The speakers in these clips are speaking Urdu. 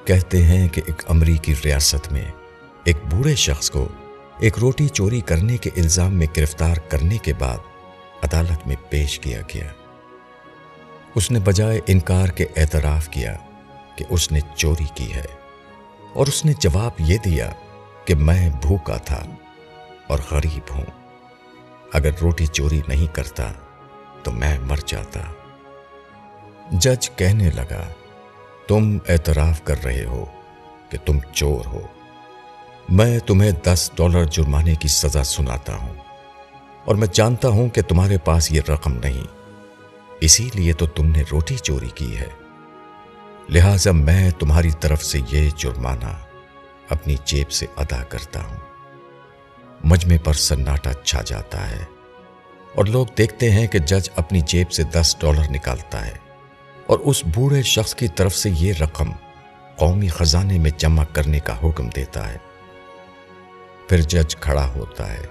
کہتے ہیں کہ ایک امریکی ریاست میں ایک بوڑھے شخص کو ایک روٹی چوری کرنے کے الزام میں گرفتار کرنے کے بعد عدالت میں پیش کیا گیا۔ اس نے بجائے انکار کے اعتراف کیا کہ اس نے چوری کی ہے، اور اس نے جواب یہ دیا کہ میں بھوکا تھا اور غریب ہوں، اگر روٹی چوری نہیں کرتا تو میں مر جاتا۔ جج کہنے لگا، تم اعتراف کر رہے ہو کہ تم چور ہو، میں تمہیں $10 جرمانے کی سزا سناتا ہوں، اور میں جانتا ہوں کہ تمہارے پاس یہ رقم نہیں، اسی لیے تو تم نے روٹی چوری کی ہے، لہذا میں تمہاری طرف سے یہ جرمانہ اپنی جیب سے ادا کرتا ہوں۔ مجمع پر سناٹا چھا جاتا ہے، اور لوگ دیکھتے ہیں کہ جج اپنی جیب سے $10 نکالتا ہے اور اس بوڑھے شخص کی طرف سے یہ رقم قومی خزانے میں جمع کرنے کا حکم دیتا ہے۔ پھر جج کھڑا ہوتا ہے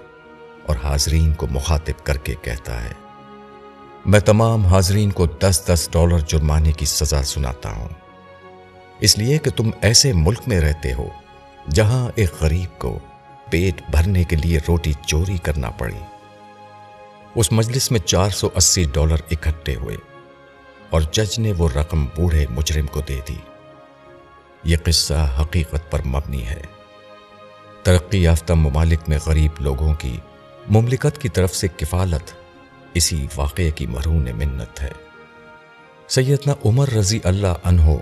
اور حاضرین کو مخاطب کر کے کہتا ہے، میں تمام حاضرین کو $10 جرمانے کی سزا سناتا ہوں، اس لیے کہ تم ایسے ملک میں رہتے ہو جہاں ایک غریب کو پیٹ بھرنے کے لیے روٹی چوری کرنا پڑی۔ اس مجلس میں $480 اکٹھے ہوئے، اور جج نے وہ رقم بوڑھے مجرم کو دے دی۔ یہ قصہ حقیقت پر مبنی ہے۔ ترقی یافتہ ممالک میں غریب لوگوں کی مملکت کی طرف سے کفالت اسی واقعے کی مرہون منت ہے۔ سیدنا عمر رضی اللہ عنہ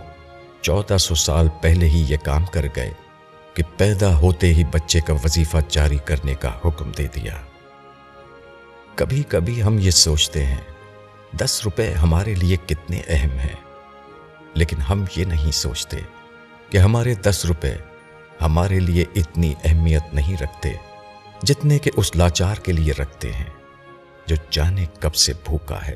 1400 سال پہلے ہی یہ کام کر گئے کہ پیدا ہوتے ہی بچے کا وظیفہ جاری کرنے کا حکم دے دیا۔ کبھی کبھی ہم یہ سوچتے ہیں $10 ہمارے لیے کتنے اہم ہیں، لیکن ہم یہ نہیں سوچتے کہ ہمارے $10 ہمارے لیے اتنی اہمیت نہیں رکھتے جتنے کہ اس لاچار کے لیے رکھتے ہیں جو جانے کب سے بھوکا ہے۔